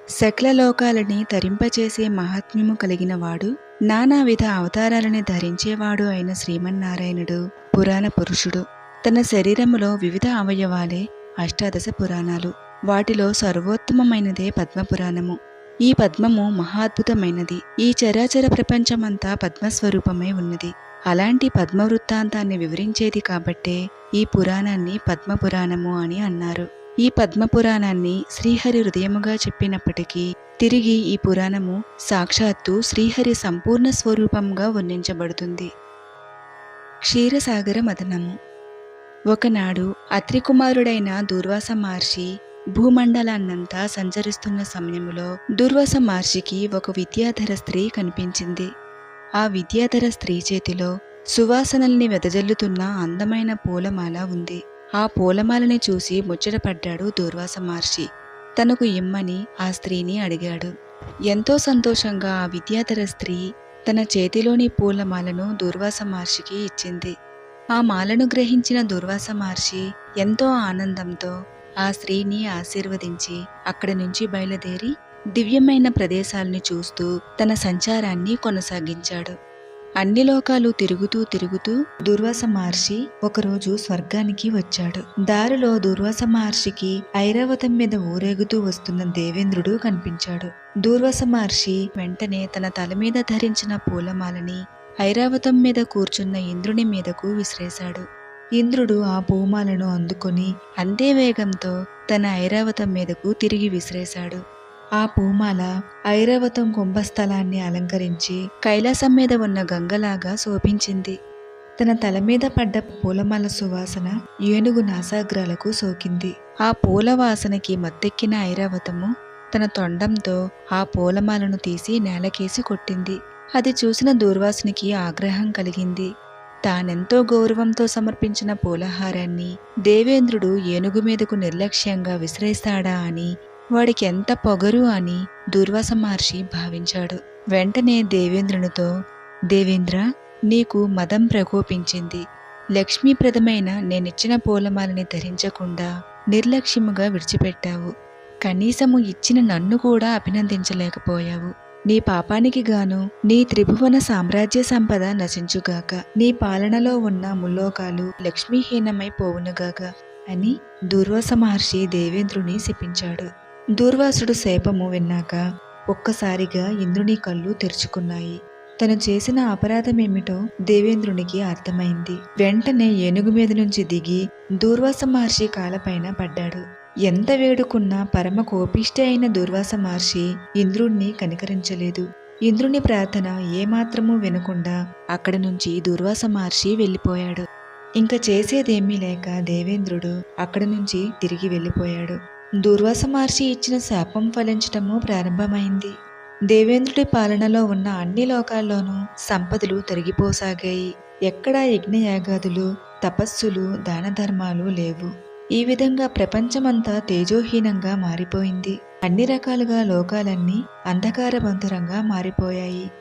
సకల లోకాలని తరింపచేసే మహాత్మ్యము కలిగినవాడు, నానావిధ అవతారాలని ధరించేవాడు అయిన శ్రీమన్నారాయణుడు పురాణ పురుషుడు. తన శరీరములో వివిధ అవయవాలే అష్టాదశ పురాణాలు. వాటిలో సర్వోత్తమమైనదే పద్మపురాణము. ఈ పద్మము మహాద్భుతమైనది. ఈ చరాచర ప్రపంచమంతా పద్మస్వరూపమై ఉన్నది. అలాంటి పద్మవృత్తాంతాన్ని వివరించేది కాబట్టే ఈ పురాణాన్ని పద్మపురాణము అని అన్నారు. ఈ పద్మపురాణాన్ని శ్రీహరి హృదయముగా చెప్పినప్పటికీ తిరిగి ఈ పురాణము సాక్షాత్తు శ్రీహరి సంపూర్ణ స్వరూపంగా వర్ణించబడుతుంది. క్షీరసాగర మదనము. ఒకనాడు అత్రికుమారుడైన దుర్వాస మహర్షి భూమండలాన్నంతా సంచరిస్తున్న సమయములో దుర్వాస మహర్షికి ఒక విద్యాధర స్త్రీ కనిపించింది. ఆ విద్యాధర స్త్రీ చేతిలో సువాసనల్ని వెదజల్లుతున్న అందమైన పూలమాల ఉంది. ఆ పూలమాలని చూసి ముచ్చటపడ్డాడు దుర్వాస మహర్షి. తనకు ఇమ్మని ఆ స్త్రీని అడిగాడు. ఎంతో సంతోషంగా ఆ విద్యాధర స్త్రీ తన చేతిలోని పూలమాలను దుర్వాస మహర్షికి ఇచ్చింది. ఆ మాలను గ్రహించిన దుర్వాస మహర్షి ఎంతో ఆనందంతో ఆ స్త్రీని ఆశీర్వదించి అక్కడి నుంచి బయలుదేరి దివ్యమైన ప్రదేశాల్ని చూస్తూ తన సంచారాన్ని కొనసాగించాడు. అన్ని లోకాలు తిరుగుతూ తిరుగుతూ దుర్వాస మహర్షి ఒకరోజు స్వర్గానికి వచ్చాడు. దారిలో దుర్వాస మహర్షికి ఐరావతం మీద ఊరేగుతూ వస్తున్న దేవేంద్రుడు కనిపించాడు. దుర్వాస మహర్షి వెంటనే తన తల మీద ధరించిన పూలమాలని ఐరావతం మీద కూర్చున్న ఇంద్రుని మీదకు విసిరేశాడు. ఇంద్రుడు ఆ పూమాలను అందుకొని అంతే వేగంతో తన ఐరావతం మీదకు తిరిగి విసిరేశాడు. ఆ పూమాల ఐరావతం కుంభస్థలాన్ని అలంకరించి కైలాసం మీద ఉన్న గంగలాగా శోభించింది. తన తల మీద పడ్డ పూలమాల సువాసన ఏనుగు నాసాగ్రాలకు సోకింది. ఆ పూల వాసనకి మత్తెక్కిన ఐరావతము తన తొండంతో ఆ పూలమాలను తీసి నేలకేసి కొట్టింది. అది చూసిన దూర్వాసునికి ఆగ్రహం కలిగింది. తానెంతో గౌరవంతో సమర్పించిన పూలహారాన్ని దేవేంద్రుడు ఏనుగు మీదకు నిర్లక్ష్యంగా విసిరేస్తాడా అని, వాడికి ఎంత పొగరు అని దుర్వాస మహర్షి భావించాడు. వెంటనే దేవేంద్రునితో, దేవేంద్ర, నీకు మదం ప్రకోపించింది. లక్ష్మీప్రదమైన నేనిచ్చిన పూలమాలని ధరించకుండా నిర్లక్ష్యముగా విడిచిపెట్టావు. కనీసము ఇచ్చిన నన్ను కూడా అభినందించలేకపోయావు. నీ పాపానికి గాను నీ త్రిభువన సామ్రాజ్య సంపద నశించుగాక. నీ పాలనలో ఉన్న ముల్లోకాలు లక్ష్మీహీనమై పోవునుగాక అని దుర్వాస మహర్షి దేవేంద్రుని శపించాడు. దూర్వాసుడు శాపము విన్నాక ఒక్కసారిగా ఇంద్రుని కళ్ళు తెరుచుకున్నాయి. తను చేసిన అపరాధమేమిటో దేవేంద్రునికి అర్థమైంది. వెంటనే ఏనుగు మీద నుంచి దిగి దూర్వాస మహర్షి కాలపైన పడ్డాడు. ఎంత వేడుకున్నా పరమ కోపిష్టి అయిన దుర్వాస మహర్షి ఇంద్రుణ్ణి కనికరించలేదు. ఇంద్రుని ప్రార్థన ఏమాత్రమూ వినకుండా అక్కడి నుంచి దుర్వాస మహర్షి వెళ్ళిపోయాడు. ఇంకా చేసేదేమీ లేక దేవేంద్రుడు అక్కడి నుంచి తిరిగి వెళ్ళిపోయాడు. దుర్వాస మహర్షి ఇచ్చిన శాపం ఫలించటము ప్రారంభమైంది. దేవేంద్రుడి పాలనలో ఉన్న అన్ని లోకాల్లోనూ సంపదలు తరిగిపోసాగాయి. ఎక్కడా యజ్ఞయాగాదులు, తపస్సులు, దాన ధర్మాలు లేవు. ఈ విధంగా ప్రపంచమంతా తేజోహీనంగా మారిపోయింది. అన్ని రకాలుగా లోకాలన్నీ అంధకారబంధురంగా మారిపోయాయి.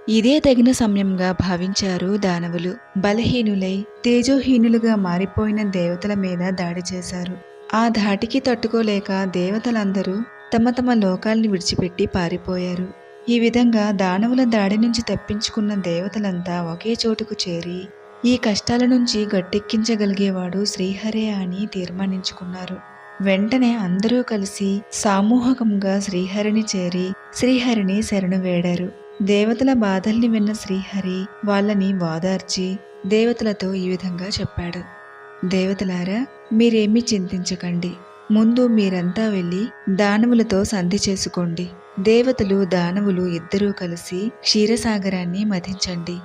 ఇదే తగిన సమయంగా భావించారు దానవులు. బలహీనులై తేజోహీనులుగా మారిపోయిన దేవతల మీద దాడి చేశారు. ఆ ధాటికి తట్టుకోలేక దేవతలందరూ తమ తమ లోకాల్ని విడిచిపెట్టి పారిపోయారు. ఈ విధంగా దానవుల దాడి నుంచి తప్పించుకున్న దేవతలంతా ఒకే చోటుకు చేరి ఈ కష్టాల నుంచి గట్టెక్కించగలిగేవాడు శ్రీహరే అని తీర్మానించుకున్నారు. వెంటనే అందరూ కలిసి సామూహికంగా శ్రీహరిని చేరి శ్రీహరిని శరణు వేడారు. దేవతల బాధల్ని విన్న శ్రీహరి వాళ్ళని వాదార్చి దేవతలతో ఈ విధంగా చెప్పాడు. దేవతలారా, మీరేమీ చింతించకండి. ముందు మీరంతా వెళ్ళి దానవులతో సంధి చేసుకోండి. దేవతలు దానవులు ఇద్దరూ కలిసి క్షీరసాగరాన్ని మథించండి.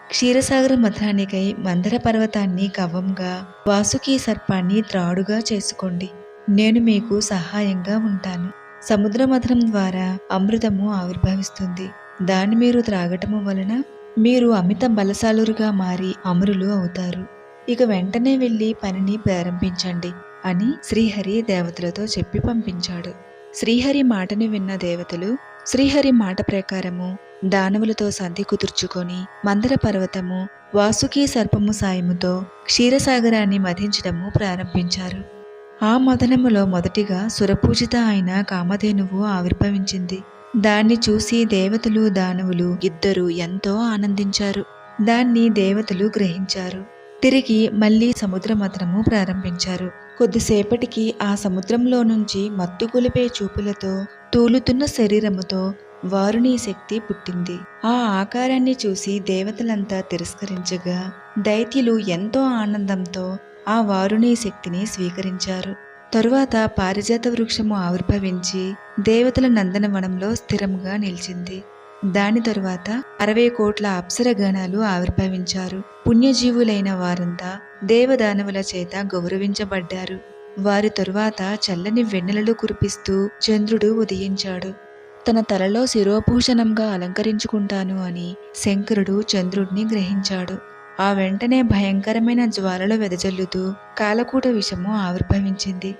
క్షీరసాగర మథనానికై మందర పర్వతాన్ని కవ్వంగా, వాసుకి సర్పాన్ని త్రాడుగా చేసుకోండి. నేను మీకు సహాయంగా ఉంటాను. సముద్ర మథనం ద్వారా అమృతము ఆవిర్భవిస్తుంది. దాన్ని మీరు త్రాగటము వలన మీరు అమిత బలశాలురుగా మారి అమరులు అవుతారు. ఇక వెంటనే వెళ్ళి పనిని ప్రారంభించండి అని శ్రీహరి దేవతలతో చెప్పి పంపించాడు. శ్రీహరి మాటని విన్న దేవతలు శ్రీహరి మాట ప్రకారము దానవులతో సంధి కుదుర్చుకొని మందర పర్వతము, వాసుకి సర్పము సాయముతో క్షీరసాగరాన్ని మథించడము ప్రారంభించారు. ఆ మదనములో మొదటిగా సురపూజిత అయిన కామధేనువు ఆవిర్భవించింది. దాన్ని చూసి దేవతలు దానవులు ఇద్దరూ ఎంతో ఆనందించారు. దాన్ని దేవతలు గ్రహించారు. తిరిగి మళ్లీ సముద్ర మథనము ప్రారంభించారు. కొద్దిసేపటికి ఆ సముద్రంలో నుంచి మత్తుకొలిపే చూపులతో తూలుతున్న శరీరముతో వారుని శక్తి పుట్టింది. ఆ ఆకారాన్ని చూసి దేవతలంతా తిరస్కరించగా దైత్యులు ఎంతో ఆనందంతో ఆ వారుని శక్తిని స్వీకరించారు. తరువాత పారిజాత వృక్షము ఆవిర్భవించి దేవతల నందనవనంలో స్థిరముగా నిలిచింది. దాని తరువాత 60 కోట్ల అప్సర గణాలు ఆవిర్భవించారు. పుణ్యజీవులైన వారంతా దేవదానవుల చేత గౌరవించబడ్డారు. వారి తరువాత చల్లని వెన్నెలలు కురిపిస్తూ చంద్రుడు ఉదయించాడు. తన తలలో శిరోభూషణంగా అలంకరించుకుంటాను అని శంకరుడు చంద్రుడిని గ్రహించాడు. ఆ వెంటనే భయంకరమైన జ్వాలలు వెదజల్లుతూ కాలకూట విషము ఆవిర్భవించింది.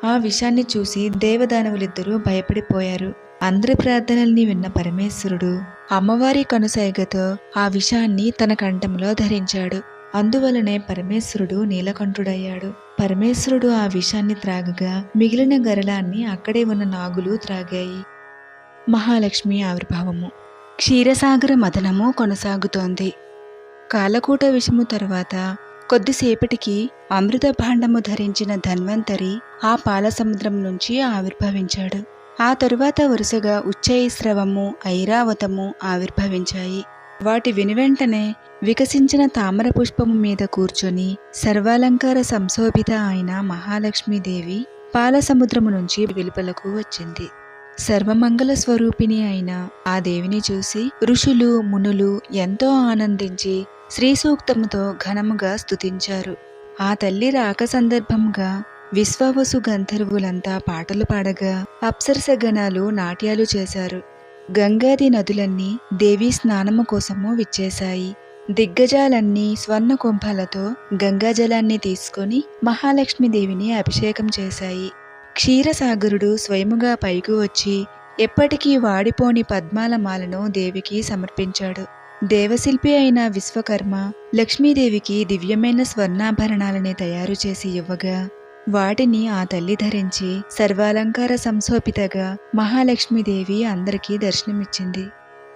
ఆ విషాన్ని చూసి దేవదానవులిద్దరూ భయపడిపోయారు. అందరి ప్రార్థనల్ని విన్న పరమేశ్వరుడు అమ్మవారి కనుసైగతో ఆ విషాన్ని తన కంఠంలో ధరించాడు. అందువలనే పరమేశ్వరుడు నీలకంఠుడయ్యాడు. పరమేశ్వరుడు ఆ విషాన్ని త్రాగగా మిగిలిన గరళాన్ని అక్కడే ఉన్న నాగులు త్రాగాయి. మహాలక్ష్మి ఆవిర్భావము. క్షీరసాగర మథనము కొనసాగుతోంది. కాలకూట విషము తరువాత కొద్దిసేపటికి అమృత భాండము ధరించిన ధన్వంతరి ఆ పాల సముద్రం నుంచి ఆవిర్భవించాడు. ఆ తరువాత వరుసగా ఉచ్చైస్రవము, ఐరావతము ఆవిర్భవించాయి. వాటి వెనువెంటనే వికసించిన తామర పుష్పము మీద కూర్చొని సర్వాలంకార సంశోభిత అయిన మహాలక్ష్మీదేవి పాల సముద్రము నుంచి వెలుపలకు వచ్చింది. సర్వమంగళ స్వరూపిణి అయిన ఆ దేవిని చూసి ఋషులు మునులు ఎంతో ఆనందించి శ్రీ సూక్తముతో ఘనముగా స్తుతించారు. ఆ తల్లి రాక సందర్భంగా విశ్వావసు గంధర్వులంతా పాటలు పాడగా అప్సరస గణాలు నాట్యాలు చేశారు. గంగాది నదులన్నీ దేవీ స్నానము కోసము విచ్చేశాయి. దిగ్గజాలన్నీ స్వర్ణ కుంభాలతో గంగాజలాన్ని తీసుకొని మహాలక్ష్మీదేవిని అభిషేకం చేశాయి. క్షీరసాగరుడు స్వయముగా పైకి వచ్చి ఎప్పటికీ వాడిపోని పద్మాల మాలను దేవికి సమర్పించాడు. దేవశిల్పి అయిన విశ్వకర్మ లక్ష్మీదేవికి దివ్యమైన స్వర్ణాభరణాలని తయారు చేసి ఇవ్వగా వాటిని ఆ తల్లి ధరించి సర్వాలంకార సంశోభితగా మహాలక్ష్మీదేవి అందరికీ దర్శనమిచ్చింది.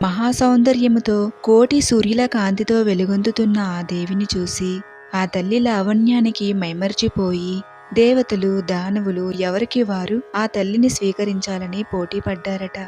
మహాసౌందర్యముతో కోటి సూర్యుల కాంతితో వెలుగొందుతున్న ఆ దేవిని చూసి ఆ తల్లి లావణ్యానికి మైమర్చిపోయి దేవతలు దానవులు ఎవరికి వారు ఆ తల్లిని స్వీకరించాలని పోటీ పడ్డారట.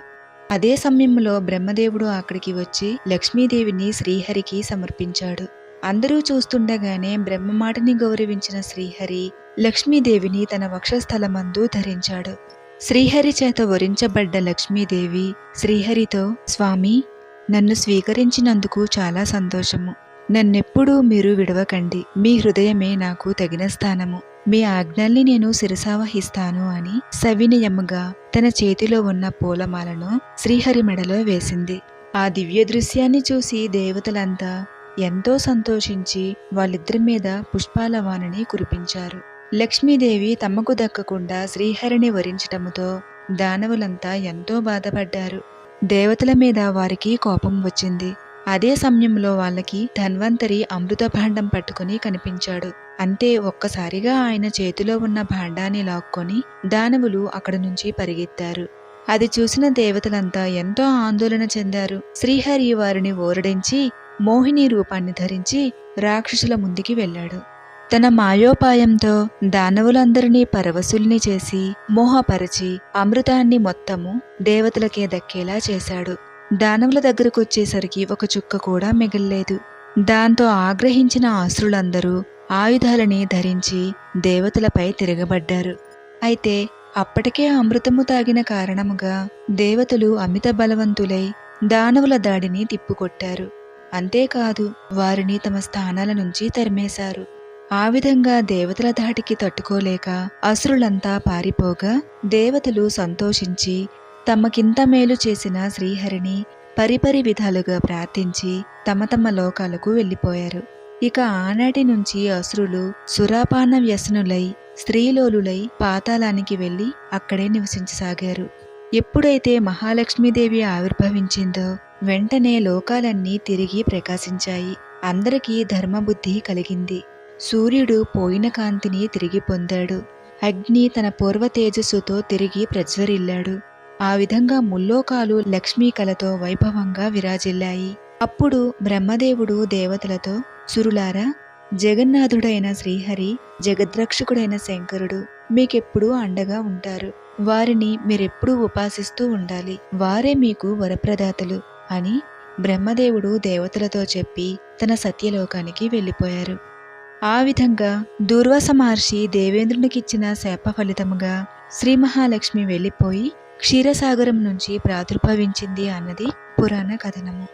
అదే సమయంలో బ్రహ్మదేవుడు అక్కడికి వచ్చి లక్ష్మీదేవిని శ్రీహరికి సమర్పించాడు. అందరూ చూస్తుండగానే బ్రహ్మమాటని గౌరవించిన శ్రీహరి లక్ష్మీదేవిని తన వక్షస్థలమందు ధరించాడు. శ్రీహరి చేత వరించబడ్డ లక్ష్మీదేవి శ్రీహరితో, స్వామి, నన్ను స్వీకరించినందుకు చాలా సంతోషము. నన్నెప్పుడూ మీరు విడవకండి. మీ హృదయమే నాకు తగిన స్థానము. మీ ఆజ్ఞల్ని నేను శిరసావహిస్తాను అని సవినయముగా తన చేతిలో ఉన్న పూలమాలను శ్రీహరి మెడలో వేసింది. ఆ దివ్య దృశ్యాన్ని చూసి దేవతలంతా ఎంతో సంతోషించి వాళ్ళిద్దరి మీద పుష్పాల వానని కురిపించారు. లక్ష్మీదేవి తమకు దక్కకుండా శ్రీహరిని వరించటముతో దానవులంతా ఎంతో బాధపడ్డారు. దేవతల మీద వారికి కోపం వచ్చింది. అదే సమయంలో వాళ్ళకి ధన్వంతరి అమృత భాండం పట్టుకుని కనిపించాడు. అంతే ఒక్కసారిగా ఆయన చేతిలో ఉన్న భాండాన్ని లాక్కొని దానవులు అక్కడి నుంచి పరిగెత్తారు. అది చూసిన దేవతలంతా ఎంతో ఆందోళన చెందారు. శ్రీహరి వారిని ఓరడించి మోహిని రూపాన్ని ధరించి రాక్షసుల ముందుకి వెళ్ళాడు. తన మాయోపాయంతో దానవులందరినీ పరవశుల్ని చేసి మోహపరచి అమృతాన్ని మొత్తము దేవతలకే దక్కేలా చేశాడు. దానవుల దగ్గరకొచ్చేసరికి ఒక చుక్క కూడా మిగల్లేదు. దాంతో ఆగ్రహించిన అసురులందరూ ఆయుధాలని ధరించి దేవతలపై తిరగబడ్డారు. అయితే అప్పటికే అమృతము తాగిన కారణముగా దేవతలు అమిత బలవంతులై దానవుల దాడిని తిప్పుకొట్టారు. అంతేకాదు వారిని తమ స్థానాల నుంచి తరిమేశారు. ఆ విధంగా దేవతల ధాటికి తట్టుకోలేక అసురులంతా పారిపోగా దేవతలు సంతోషించి తమకింత మేలు చేసిన శ్రీహరిని పరిపరి విధాలుగా ప్రార్థించి తమ తమ లోకాలకు వెళ్ళిపోయారు. ఇక ఆనాటి నుంచి అసురులు సురాపాన వ్యసనులై స్త్రీలోలులై పాతాళానికి వెళ్లి అక్కడే నివసించసాగారు. ఎప్పుడైతే మహాలక్ష్మీదేవి ఆవిర్భవించిందో వెంటనే లోకాలన్నీ తిరిగి ప్రకాశించాయి. అందరికీ ధర్మబుద్ధి కలిగింది. సూర్యుడు పోయిన కాంతిని తిరిగి పొందాడు. అగ్ని తన పూర్వ తేజస్సుతో తిరిగి ప్రజ్వరిల్లాడు. ఆ విధంగా ముల్లోకాలు లక్ష్మీ కళతో వైభవంగా విరాజిల్లాయి. అప్పుడు బ్రహ్మదేవుడు దేవతలతో, సురులారా, జగన్నాథుడైన శ్రీహరి, జగద్రక్షకుడైన శంకరుడు మీకెప్పుడూ అండగా ఉంటారు. వారిని మీరెప్పుడూ ఉపాసిస్తూ ఉండాలి. వారే మీకు వరప్రదాతలు అని బ్రహ్మదేవుడు దేవతలతో చెప్పి తన సత్యలోకానికి వెళ్ళిపోయారు. ఆ విధంగా దూర్వాస మహర్షి దేవేంద్రునికిచ్చిన శాప ఫలితముగా శ్రీ మహాలక్ష్మి వెళ్ళిపోయి క్షీరసాగరం నుంచి ప్రాదుర్భవించింది అన్నది పురాణ కథనము.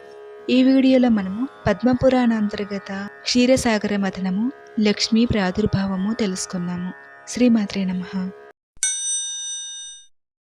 ఈ వీడియోలో మనము పద్మపురాణ అంతర్గత క్షీరసాగర మథనము, లక్ష్మీ ప్రాదుర్భావము తెలుసుకున్నాము. శ్రీమాత్రే నమః.